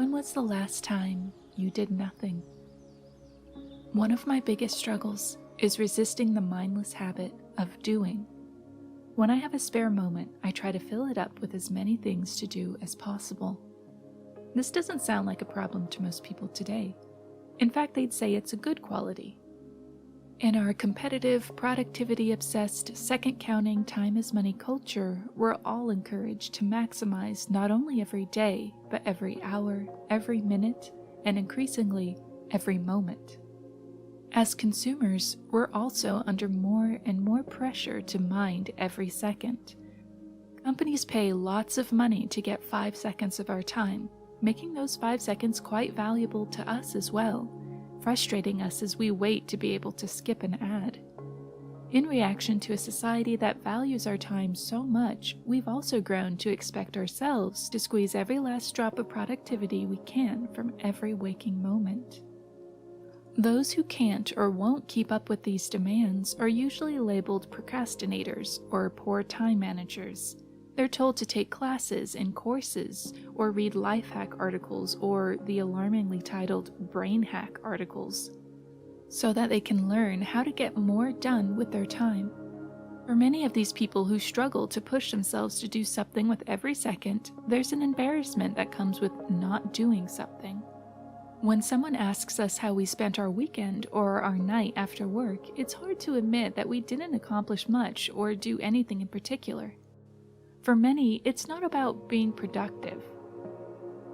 When was the last time you did nothing? One of my biggest struggles is resisting the mindless habit of doing. When I have a spare moment, I try to fill it up with as many things to do as possible. This doesn't sound like a problem to most people today. In fact, they'd say it's a good quality. In our competitive, productivity-obsessed, second-counting, time-is-money culture, we're all encouraged to maximize not only every day, but every hour, every minute, and increasingly, every moment. As consumers, we're also under more and more pressure to mind every second. Companies pay lots of money to get 5 seconds of our time, making those 5 seconds quite valuable to us as well, frustrating us as we wait to be able to skip an ad. In reaction to a society that values our time so much, we've also grown to expect ourselves to squeeze every last drop of productivity we can from every waking moment. Those who can't or won't keep up with these demands are usually labeled procrastinators or poor time managers. They're told to take classes and courses, or read life hack articles or the alarmingly titled brain hack articles, so that they can learn how to get more done with their time. For many of these people who struggle to push themselves to do something with every second, there's an embarrassment that comes with not doing something. When someone asks us how we spent our weekend or our night after work, it's hard to admit that we didn't accomplish much or do anything in particular. For many, it's not about being productive.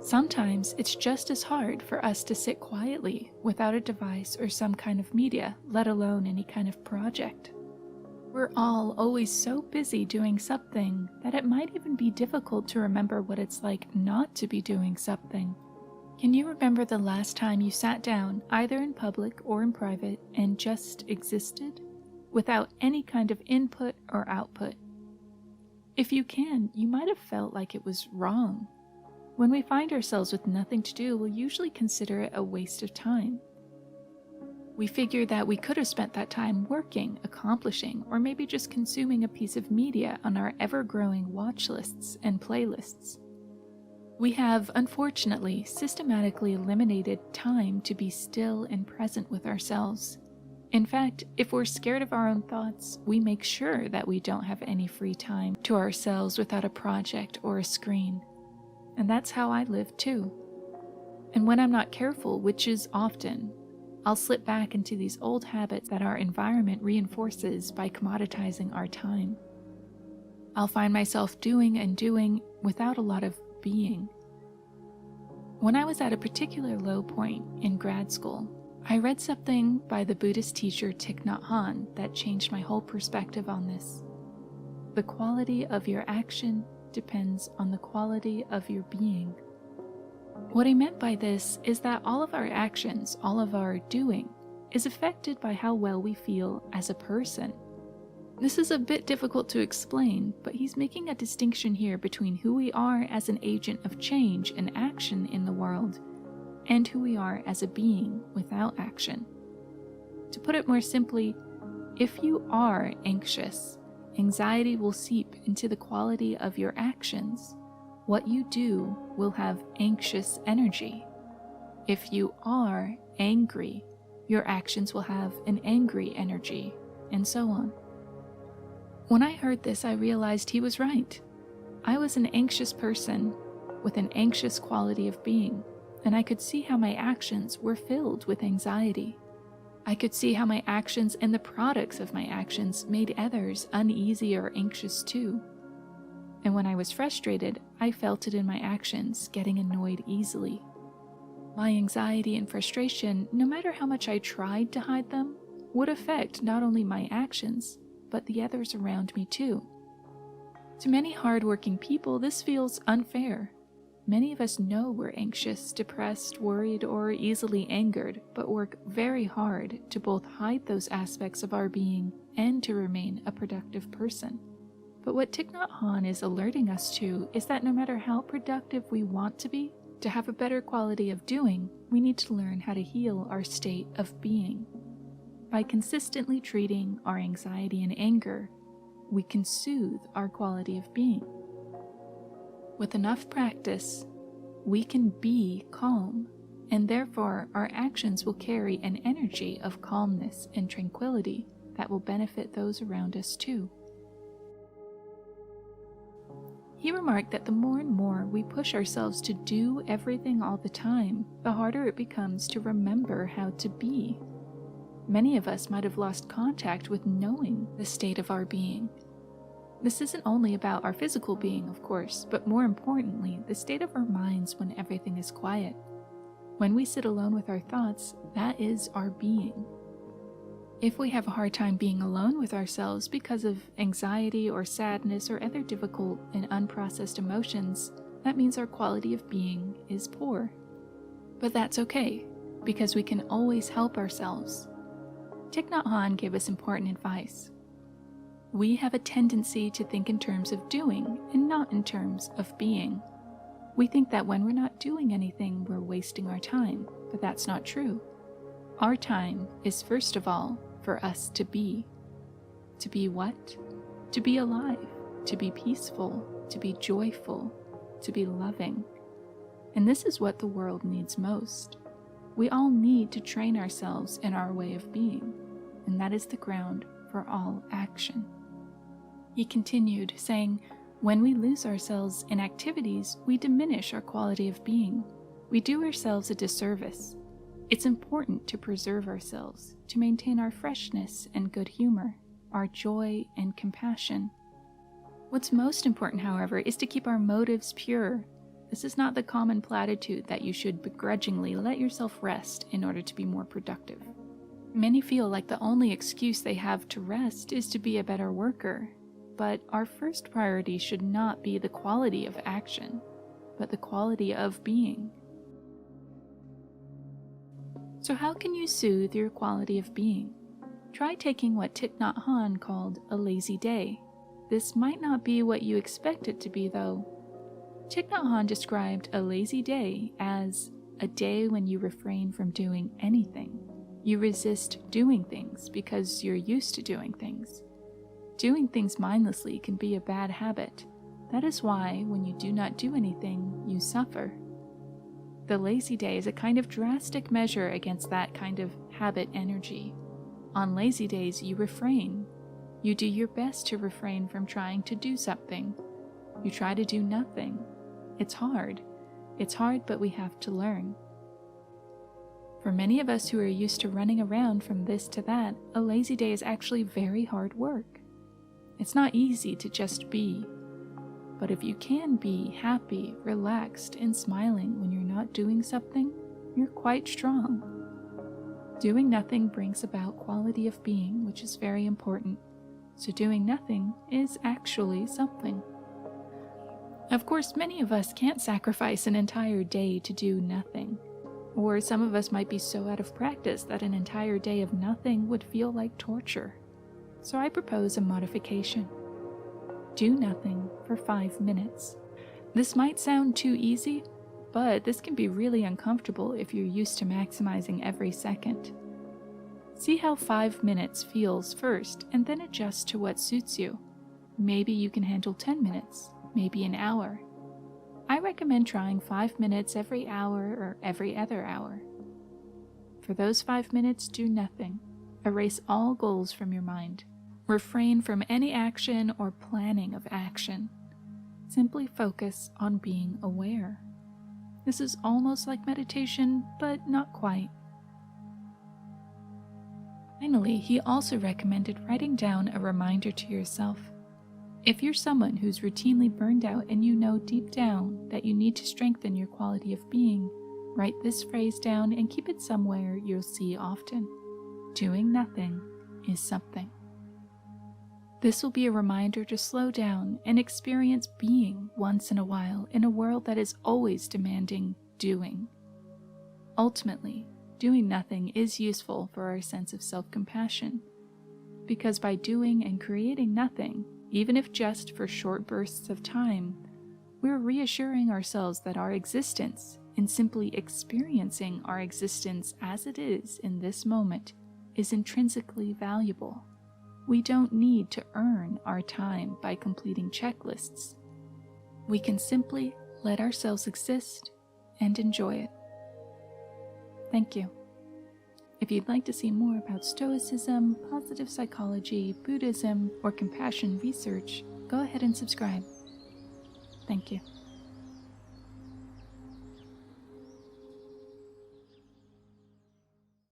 Sometimes it's just as hard for us to sit quietly without a device or some kind of media, let alone any kind of project. We're all always so busy doing something that it might even be difficult to remember what it's like not to be doing something. Can you remember the last time you sat down, either in public or in private, and just existed, without any kind of input or output? If you can, you might have felt like it was wrong. When we find ourselves with nothing to do, we'll usually consider it a waste of time. We figure that we could have spent that time working, accomplishing, or maybe just consuming a piece of media on our ever-growing watch lists and playlists. We have, unfortunately, systematically eliminated time to be still and present with ourselves. In fact, if we're scared of our own thoughts, we make sure that we don't have any free time to ourselves without a project or a screen. And that's how I live too. And when I'm not careful, which is often, I'll slip back into these old habits that our environment reinforces by commoditizing our time. I'll find myself doing and doing without a lot of being. When I was at a particular low point in grad school, I read something by the Buddhist teacher Thich Nhat Hanh that changed my whole perspective on this. The quality of your action depends on the quality of your being. What he meant by this is that all of our actions, all of our doing, is affected by how well we feel as a person. This is a bit difficult to explain, but he's making a distinction here between who we are as an agent of change and action in the world, and who we are as a being without action. To put it more simply, if you are anxious, anxiety will seep into the quality of your actions. What you do will have anxious energy. If you are angry, your actions will have an angry energy, and so on. When I heard this, I realized he was right. I was an anxious person with an anxious quality of being, and I could see how my actions were filled with anxiety. I could see how my actions and the products of my actions made others uneasy or anxious too. And when I was frustrated, I felt it in my actions, getting annoyed easily. My anxiety and frustration, no matter how much I tried to hide them, would affect not only my actions, but the others around me too. To many hardworking people, this feels unfair. Many of us know we're anxious, depressed, worried, or easily angered, but work very hard to both hide those aspects of our being and to remain a productive person. But what Thich Nhat Hanh is alerting us to is that no matter how productive we want to be, to have a better quality of doing, we need to learn how to heal our state of being. By consistently treating our anxiety and anger, we can soothe our quality of being. With enough practice, we can be calm, and therefore our actions will carry an energy of calmness and tranquility that will benefit those around us too. He remarked that the more and more we push ourselves to do everything all the time, the harder it becomes to remember how to be. Many of us might have lost contact with knowing the state of our being. This isn't only about our physical being, of course, but more importantly, the state of our minds when everything is quiet. When we sit alone with our thoughts, that is our being. If we have a hard time being alone with ourselves because of anxiety or sadness or other difficult and unprocessed emotions, that means our quality of being is poor. But that's okay, because we can always help ourselves. Thich Nhat Hanh gave us important advice. We have a tendency to think in terms of doing and not in terms of being. We think that when we're not doing anything, we're wasting our time, but that's not true. Our time is first of all for us to be. To be what? To be alive, to be peaceful, to be joyful, to be loving. And this is what the world needs most. We all need to train ourselves in our way of being, and that is the ground for all action. He continued, saying, when we lose ourselves in activities, we diminish our quality of being. We do ourselves a disservice. It's important to preserve ourselves, to maintain our freshness and good humor, our joy and compassion. What's most important, however, is to keep our motives pure. This is not the common platitude that you should begrudgingly let yourself rest in order to be more productive. Many feel like the only excuse they have to rest is to be a better worker, but our first priority should not be the quality of action, but the quality of being. So how can you soothe your quality of being? Try taking what Thich Nhat Hanh called a lazy day. This might not be what you expect it to be, though. Thich Nhat Hanh described a lazy day as a day when you refrain from doing anything. You resist doing things because you're used to doing things. Doing things mindlessly can be a bad habit. That is why, when you do not do anything, you suffer. The lazy day is a kind of drastic measure against that kind of habit energy. On lazy days, you refrain. You do your best to refrain from trying to do something. You try to do nothing. It's hard. It's hard, but we have to learn. For many of us who are used to running around from this to that, a lazy day is actually very hard work. It's not easy to just be. But if you can be happy, relaxed, and smiling when you're not doing something, you're quite strong. Doing nothing brings about quality of being, which is very important. So doing nothing is actually something. Of course, many of us can't sacrifice an entire day to do nothing. Or some of us might be so out of practice that an entire day of nothing would feel like torture. So I propose a modification. Do nothing for 5 minutes. This might sound too easy, but this can be really uncomfortable if you're used to maximizing every second. See how 5 minutes feels first, and then adjust to what suits you. Maybe you can handle 10 minutes, maybe an hour. I recommend trying 5 minutes every hour or every other hour. For those 5 minutes, do nothing. Erase all goals from your mind. Refrain from any action or planning of action. Simply focus on being aware. This is almost like meditation, but not quite. Finally, he also recommended writing down a reminder to yourself. If you're someone who's routinely burned out and you know deep down that you need to strengthen your quality of being, write this phrase down and keep it somewhere you'll see often. Doing nothing is something. This will be a reminder to slow down and experience being once in a while in a world that is always demanding doing. Ultimately, doing nothing is useful for our sense of self-compassion, because by doing and creating nothing, even if just for short bursts of time, we're reassuring ourselves that our existence, and simply experiencing our existence as it is in this moment, is intrinsically valuable. We don't need to earn our time by completing checklists. We can simply let ourselves exist and enjoy it. Thank you. If you'd like to see more about Stoicism, positive psychology, Buddhism, or compassion research, go ahead and subscribe. Thank you.